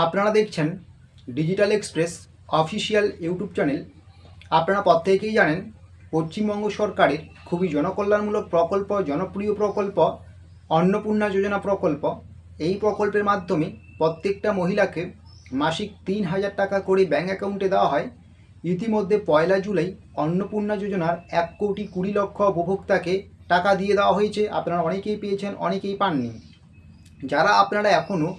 আপনারা দেখছেন digital express official YouTube channel. আপনারা প্রত্যেকেই জানেন পশ্চিমবঙ্গ সরকারের খুবই জনকল্যাণমূলক প্রকল্প, জনপ্রিয় প্রকল্প অন্নপূর্ণা যোজনা প্রকল্প। এই প্রকল্পের মাধ্যমে প্রত্যেকটা মহিলাকে মাসিক ৩,০০০ টাকা করে ব্যাঙ্ক অ্যাকাউন্টে দেওয়া হয়। ইতিমধ্যে ১লা জুলাই অন্নপূর্ণা যোজনার ১,২০,০০,০০০ উপভোক্তাকে টাকা দিয়ে দেওয়া হয়েছে। আপনারা অনেকেই পেয়েছেন, অনেকেই পাননি। যারা আপনারা এখনও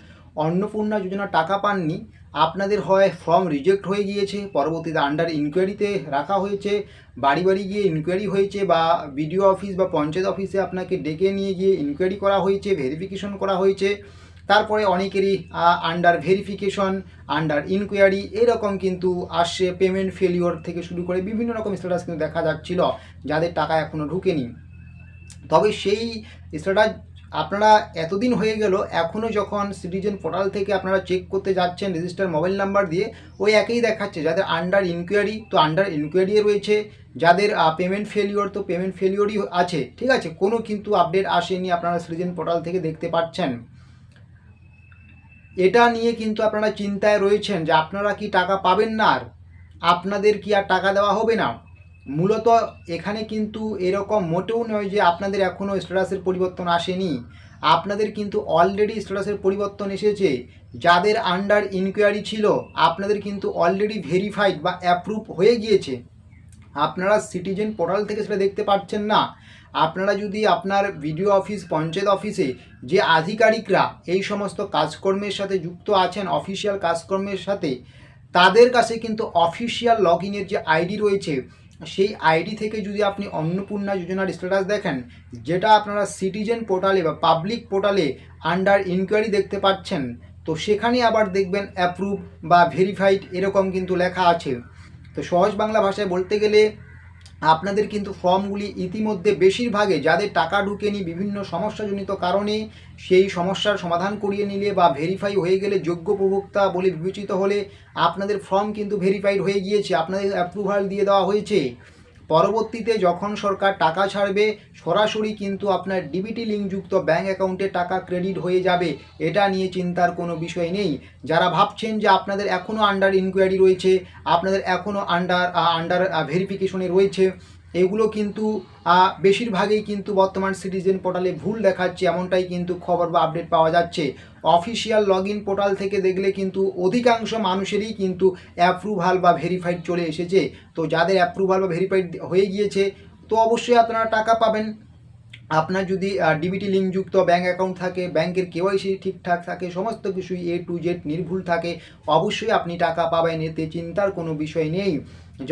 অন্নপূর্ণা যোজনা টাকা পাননি, আপনাদের হয় ফর্ম রিজেক্ট হয়ে গিয়েছে, পরবর্তীতে আন্ডার ইনকোয়ারিতে রাখা হয়েছে, বাড়ি বাড়ি গিয়ে ইনকোয়ারি হয়েছে, বা বিডিও অফিস বা পঞ্চায়েত অফিসে আপনাকে ডেকে নিয়ে গিয়ে ইনকোয়ারি করা হয়েছে, ভেরিফিকেশন করা হয়েছে। তারপরে অনেকেরই আন্ডার ভেরিফিকেশন, আন্ডার ইনকোয়ারি এরকম কিন্তু আসছে। পেমেন্ট ফেলিওর থেকে শুরু করে বিভিন্ন রকম স্ট্যাটাস কিন্তু দেখা যাচ্ছিল যাদের টাকা এখনও ঢুকেনি। তবে সেই স্ট্যাটাস আপনারা এতদিন হয়ে গেল, এখনও যখন সিটিজেন পোর্টাল থেকে আপনারা চেক করতে যাচ্ছেন রেজিস্টার মোবাইল নাম্বার দিয়ে, ওই একই দেখাচ্ছে। যাদের আন্ডার ইনকোয়ারি তো আন্ডার ইনকোয়ারি রয়েছে, যাদের পেমেন্ট ফেলিওর তো পেমেন্ট ফেলিওরই আছে। ঠিক আছে, কোনো কিন্তু আপডেট আসেনি, আপনারা সিটিজেন পোর্টাল থেকে দেখতে পাচ্ছেন। এটা নিয়ে কিন্তু আপনারা চিন্তায় রয়েছেন যে আপনারা কি টাকা পাবেন না, আর আপনাদের কি আর টাকা দেওয়া হবে না। মূলত এখানে কিন্তু এরকম মোটেও নয় যে আপনাদের এখনও স্ট্যাটাসের পরিবর্তন আসেনি। আপনাদের কিন্তু অলরেডি স্ট্যাটাসের পরিবর্তন এসেছে। যাদের আন্ডার ইনকোয়ারি ছিল আপনাদের কিন্তু অলরেডি ভেরিফাইড বা অ্যাপ্রুভ হয়ে গিয়েছে। আপনারা সিটিজেন পোর্টাল থেকে সেটা দেখতে পাচ্ছেন না। আপনারা যদি আপনার বিডিও অফিস, পঞ্চায়েত অফিসে যে আধিকারিকরা এই সমস্ত কাজকর্মের সাথে যুক্ত আছেন, অফিসিয়াল কাজকর্মের সাথে, তাদের কাছে কিন্তু অফিসিয়াল লগ ইনের যে আইডি রয়েছে, সেই আইডি থেকে যদি আপনি অন্নপূর্ণা যোজনার স্ট্যাটাস দেখেন, যেটা আপনারা সিটিজেন পোর্টালে বা পাবলিক পোর্টালে আন্ডার ইনকোয়ারি দেখতে পাচ্ছেন, তো সেখানে আবার দেখবেন অ্যাপ্রুভ বা ভেরিফাইড এরকম কিন্তু লেখা আছে। তো সহজ বাংলা ভাষায় বলতে গেলে আপনাদের কিন্তু ফর্মগুলি ইতিমধ্যে বেশিরভাগে যাদের টাকা ঢুকেনি বিভিন্ন সমস্যাজনিত কারণে, সেই সমস্যার সমাধান করিয়ে নিলে বা ভেরিফাই হয়ে গেলে, যোগ্য উপভোক্তা বলে বিবেচিত হলে আপনাদের ফর্ম কিন্তু ভেরিফাইড হয়ে গিয়েছে, আপনাদের অ্যাপ্রুভাল দিয়ে দেওয়া হয়েছে। পরবর্তীতে যখন সরকার টাকা ছাড়বে, সরাসরি কিন্তু আপনার ডিবিটি লিঙ্কযুক্ত ব্যাঙ্ক অ্যাকাউন্টে টাকা ক্রেডিট হয়ে যাবে। এটা নিয়ে চিন্তার কোনো বিষয় নেই। যারা ভাবছেন যে আপনাদের এখনও আন্ডার ইনকোয়ারি রয়েছে, আপনাদের এখনও আন্ডার ভেরিফিকেশনে রয়েছে, এগুলো কিন্তু বেশিরভাগই কিন্তু বর্তমান সিটিজেন পোর্টালে ভুল দেখাচ্ছে, এমনটাই কিন্তু খবর বা আপডেট পাওয়া যাচ্ছে। অফিসিয়াল লগ ইন পোর্টাল থেকে দেখলে কিন্তু অধিকাংশ মানুষেরই কিন্তু অ্যাপ্রুভাল বা ভেরিফাইড চলে এসেছে। তো যাদের অ্যাপ্রুভাল বা ভেরিফাইড হয়ে গিয়েছে, তো অবশ্যই আপনারা টাকা পাবেন। আপনার যদি ডিবিটি লিঙ্কযুক্ত ব্যাঙ্ক অ্যাকাউন্ট থাকে, ব্যাংকের কেওয়াইসি ঠিকঠাক থাকে, সমস্ত কিছুই A to Z নির্ভুল থাকে, অবশ্যই আপনি টাকা পাবেন, এতে চিন্তার কোনো বিষয় নেই।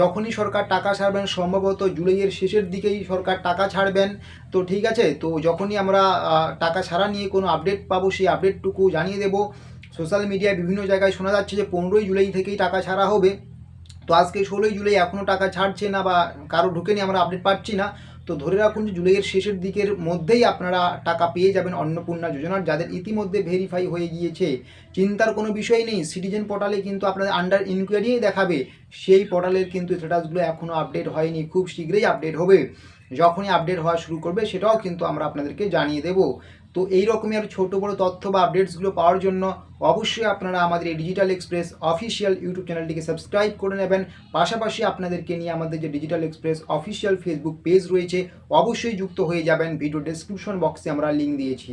যখনই সরকার টাকা ছাড়বেন, সম্ভবত জুলাইয়ের শেষের দিকেই সরকার টাকা ছাড়বেন। তো ঠিক আছে, তো যখনই আমরা টাকা ছাড়া নিয়ে কোনো আপডেট পাবো, সেই আপডেটটুকু জানিয়ে দেব। সোশ্যাল মিডিয়ায় বিভিন্ন জায়গায় শোনা যাচ্ছে যে 15ই জুলাই থেকেই টাকা ছাড়া হবে। তো আজকে 16ই জুলাই, এখনও টাকা ছাড়ছে না বা কারো ঢুকেনি, আমরা আপডেট পাচ্ছি না। তো ধরে রাখুন যে জুলাইয়ের শেষের দিকের মধ্যেই আপনারা টাকা পেয়ে যাবেন অন্নপূর্ণা যোজনার, যাদের ইতিমধ্যে ভেরিফাই হয়ে গিয়েছে। চিন্তার কোনো বিষয় নেই। সিটিজেন পোর্টালে কিন্তু আপনাদের আন্ডার ইনকোয়ারিই দেখাবে, সেই পোর্টালের কিন্তু স্ট্যাটাসগুলো এখনও আপডেট হয়নি, খুব শীঘ্রই আপডেট হবে। যখনই আপডেট হওয়া শুরু করবে সেটাও কিন্তু আমরা আপনাদেরকে জানিয়ে দেব। তো এই রকমই আর ছোটো বড়ো তথ্য বা আপডেটসগুলো পাওয়ার জন্য অবশ্যই আপনারা আমাদের এই ডিজিটাল এক্সপ্রেস অফিসিয়াল ইউটিউব চ্যানেলটিকে সাবস্ক্রাইব করে নেবেন। পাশাপাশি আপনাদেরকে নিয়ে আমাদের যে digital express official Facebook page রয়েছে, অবশ্যই যুক্ত হয়ে যাবেন। ভিডিও ডেসক্রিপশন বক্সে আমরা লিঙ্ক দিয়েছি।